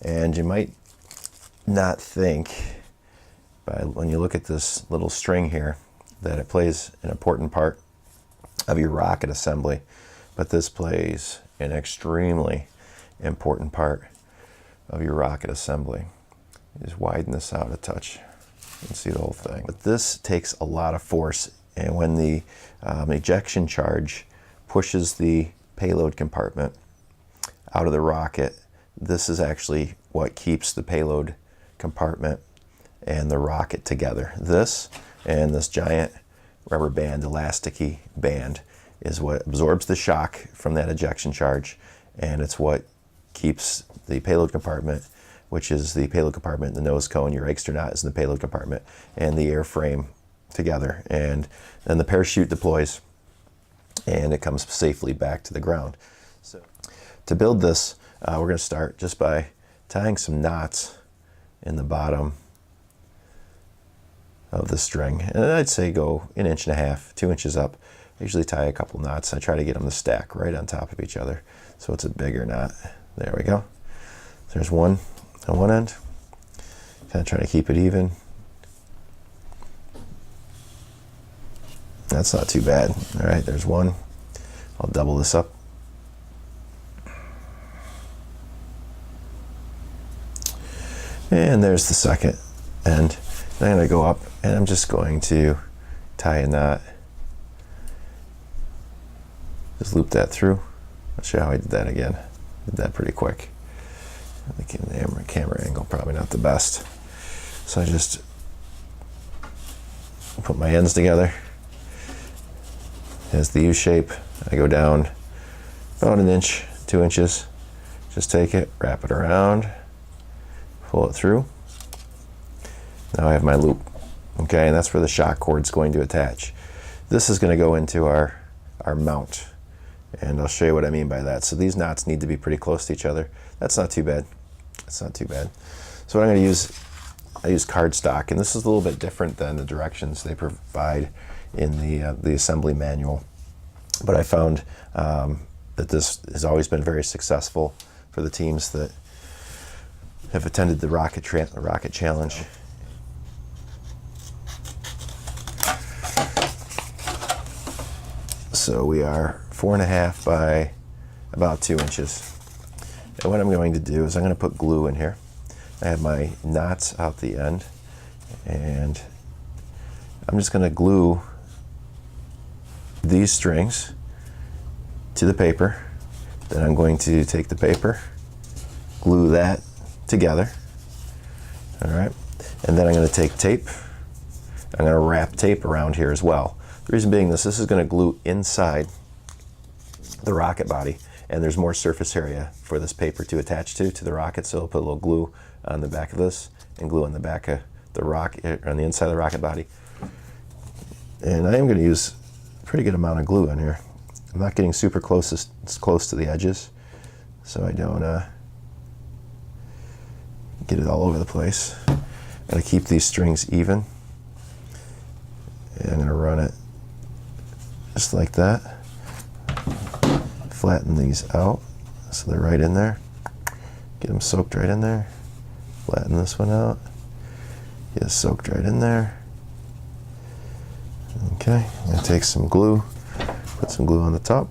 And you might not think, when you look at this little string here, that it plays an important part of your rocket assembly, but this plays an extremely important part of your rocket assembly. Just widen this out a touch and see the whole thing. But this takes a lot of force, and when the ejection charge pushes the payload compartment out of the rocket, this is actually what keeps the payload compartment and the rocket together. This and this giant rubber band, elasticy band, is what absorbs the shock from that ejection charge, and it's what keeps the payload compartment, which is the payload compartment, the nose cone, your externaut is in the payload compartment, and the airframe together. And then the parachute deploys and it comes safely back to the ground. So to build this, we're going to start just by tying some knots in the bottom of the string. And I'd say go 1.5 inches, 2 inches up. I usually tie a couple knots. I try to get them to stack right on top of each other, so it's a bigger knot. There we go. There's one on one end. Kind of trying to keep it even. That's not too bad. All right, there's one. I'll double this up. And there's the second end. Then I'm going to go up and I'm just going to tie a knot. Just loop that through. I'll show you how I did that again. Did that pretty quick. The camera angle probably not the best. So I just put my ends together. As the U shape, I go down about 1 inch, 2 inches. Just take it, wrap it around, pull it through. Now I have my loop. Okay, and that's where the shock cord's going to attach. This is going to go into our mount, and I'll show you what I mean by that. So these knots need to be pretty close to each other. That's not too bad. That's not too bad. So what I'm going to use, I use cardstock, and this is a little bit different than the directions they provide in the assembly manual. But I found that this has always been very successful for the teams that have attended the Rocket Challenge. So we are 4.5 by about 2 inches. And what I'm going to do is I'm going to put glue in here. I have my knots out the end, and I'm just going to glue these strings to the paper. Then I'm going to take the paper, glue that together. All right, and then I'm going to take tape. I'm going to wrap tape around here as well. The reason being this is going to glue inside the rocket body, and there's more surface area for this paper to attach to the rocket, so I'll put a little glue on the back of this and glue on the back of the rocket, on the inside of the rocket body. And I am going to use a pretty good amount of glue on here. I'm not getting super close to the edges, so I don't get it all over the place. I'm going to keep these strings even, and I'm going to run it just like that. Flatten these out so they're right in there. Get them soaked right in there. Flatten this one out. Get it soaked right in there. Okay, I'm going to take some glue, put some glue on the top.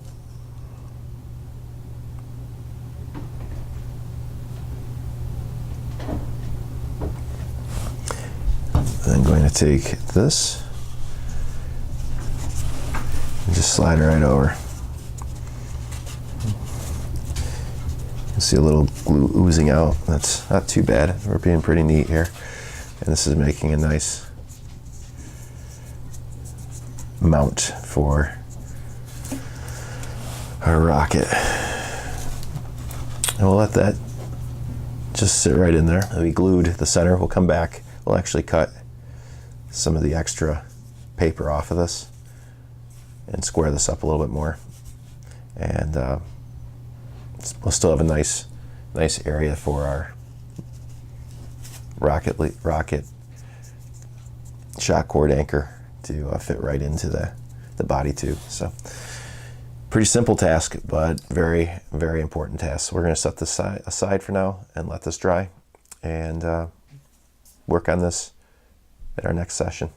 I'm going to take this and just slide it right over. You see a little glue oozing out. That's not too bad. We're being pretty neat here. And this is making a nice mount for our rocket. And we'll let that just sit right in there. It'll be glued. The center will come back. We'll actually cut some of the extra paper off of this and square this up a little bit more. And we'll still have a nice area for our rocket shock cord anchor to fit right into the body tube. So Pretty simple task, but very, very important task. So we're going to set this aside for now and let this dry and work on this at our next session.